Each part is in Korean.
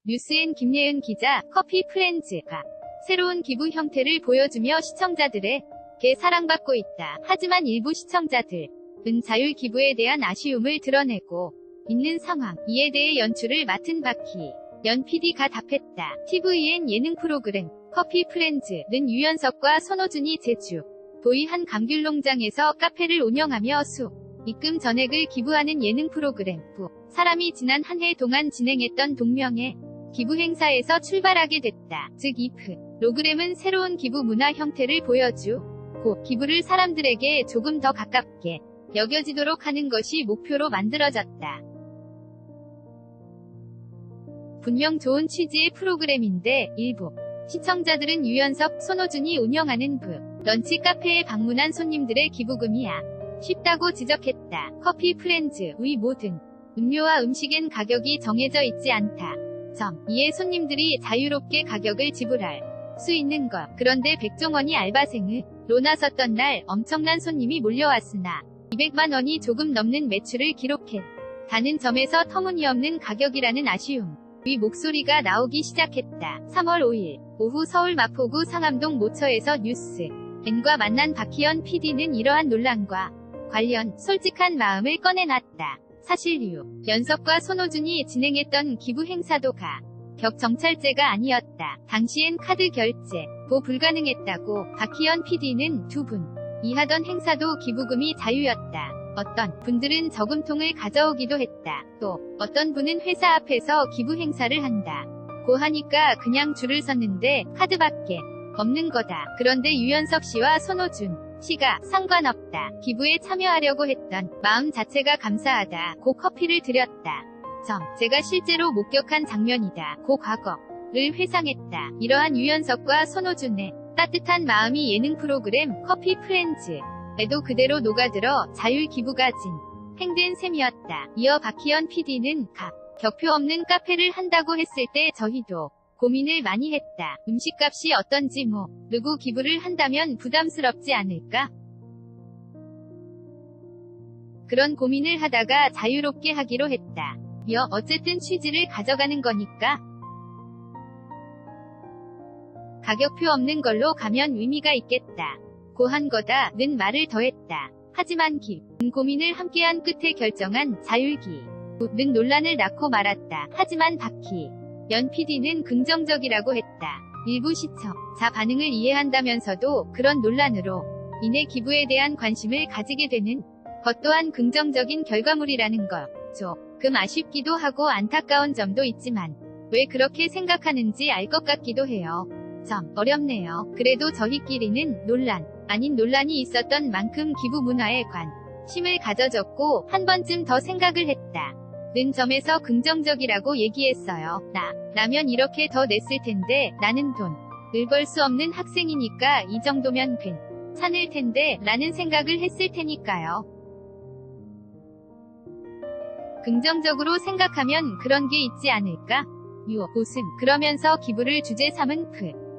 뉴스엔 김예은 기자, 커피 프렌즈가 새로운 기부 형태를 보여주며 시청자들에게 사랑받고 있다. 하지만 일부 시청자들은 자율 기부에 대한 아쉬움을 드러내고 있는 상황. 이에 대해 연출을 맡은 박희연 PD가 답했다. tvN 예능 프로그램 커피 프렌즈는 유연석과 손호준이 제주 도의 한 감귤농장에서 카페를 운영하며 입금 전액을 기부하는 예능 프로그램 부 사람이 지난 한 해 동안 진행했던 동명의 기부 행사에서 출발하게 됐다. 즉 이 프로그램은 새로운 기부 문화 형태를 보여주고 기부를 사람들에게 조금 더 가깝게 여겨지도록 하는 것이 목표로 만들어졌다. 분명 좋은 취지의 프로그램인데 일부 시청자들은 유연석, 손호준이 운영하는 런치 카페에 방문한 손님들의 기부금이야 쉽다고 지적했다. 커피 프렌즈의 모든 음료와 음식엔 가격이 정해져 있지 않다. 이에 손님들이 자유롭게 가격을 지불할 수 있는 것. 그런데 백종원이 알바생으로 나섰던 날 엄청난 손님이 몰려왔으나 200만 원이 조금 넘는 매출을 기록했다는 점에서 터무니없는 가격이라는 아쉬움의 목소리가 나오기 시작했다. 3월 5일 오후 서울 마포구 상암동 모처에서 뉴스N과 만난 박희연 PD는 이러한 논란과 관련 솔직한 마음을 꺼내놨다. 사실 유연석과 손호준이 진행했던 기부 행사도 가격 정찰제가 아니었다. 당시엔 카드 결제도 불가능했다고 박희연 PD는 두 분이 하던 행사도 기부금이 자유였다. 어떤 분들은 저금통을 가져오기도 했다. 또 어떤 분은 회사 앞에서 기부 행사를 한다고 하니까 그냥 줄을 섰는데 카드밖에 없는 거다. 그런데 유연석 씨와 손호준 씨가 상관없다. 기부에 참여하려고 했던 마음 자체가 감사하다. 고 커피를 드렸다. 제가 실제로 목격한 장면이다. 고 과거를 회상했다. 이러한 유연석과 손호준의 따뜻한 마음이 예능 프로그램 커피 프렌즈에도 그대로 녹아들어 자율 기부가 진행된 셈이었다. 이어 박희연 PD는 격표 없는 카페를 한다고 했을 때 저희도 고민을 많이 했다. 음식값이 어떤지 모르고 기부를 한다면 부담스럽지 않을까? 그런 고민을 하다가 자유롭게 하기로 했다. 어쨌든 취지를 가져가는 거니까 가격표 없는 걸로 가면 의미가 있겠다. 고한 거다는 말을 더했다. 하지만 긴 고민을 함께한 끝에 결정한 자율기부는 논란을 낳고 말았다. 하지만 박희연 PD는 긍정적이라고 했다. 일부 시청자 반응을 이해한다면서도 그런 논란으로 인해 기부에 대한 관심을 가지게 되는 것 또한 긍정적인 결과물이라는 거죠. 금 아쉽기도 하고 안타까운 점도 있지만 왜 그렇게 생각하는지 알 것 같기도 해요. 어렵네요. 그래도 저희끼리는 논란 아닌 논란이 있었던 만큼 기부 문화에 관심을 가져줬고 한 번쯤 더 생각을 했다. 는 점에서 긍정적이라고 얘기했어요. 나면 이렇게 더 냈을 텐데 나는 돈을 벌 수 없는 학생이니까 이 정도면 괜찮을 텐데 라는 생각을 했을 테니까요. 긍정적으로 생각하면 그런 게 있지 않을까? 보승 그러면서 기부를 주제 삼은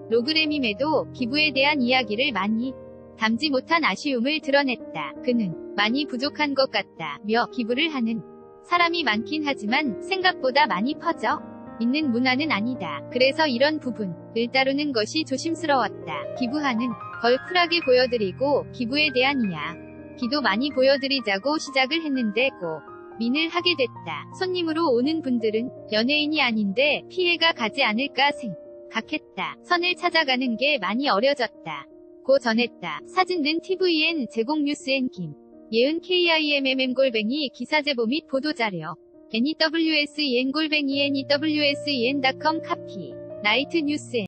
프로그램임에도 기부에 대한 이야기를 많이 담지 못한 아쉬움을 드러냈다. 그는 많이 부족한 것 같다며 기부를 하는 사람이 많긴 하지만 생각보다 많이 퍼져 있는 문화는 아니다. 그래서 이런 부분을 다루는 것이 조심스러웠다. 기부하는 걸 쿨하게 보여드리고 기부에 대한 이야기도 많이 보여드리자고 시작을 했는데 고민을 하게 됐다. 손님으로 오는 분들은 연예인이 아닌데 피해가 가지 않을까 생각했다. 선을 찾아가는 게 많이 어려졌다. 고 전했다. 사진은 tvN 제공 뉴스엔 김예은 KIMMM_ 기사 제보 및 보도자료 NEWSEN_ NEWSEN.com 카피 나이트 뉴스엔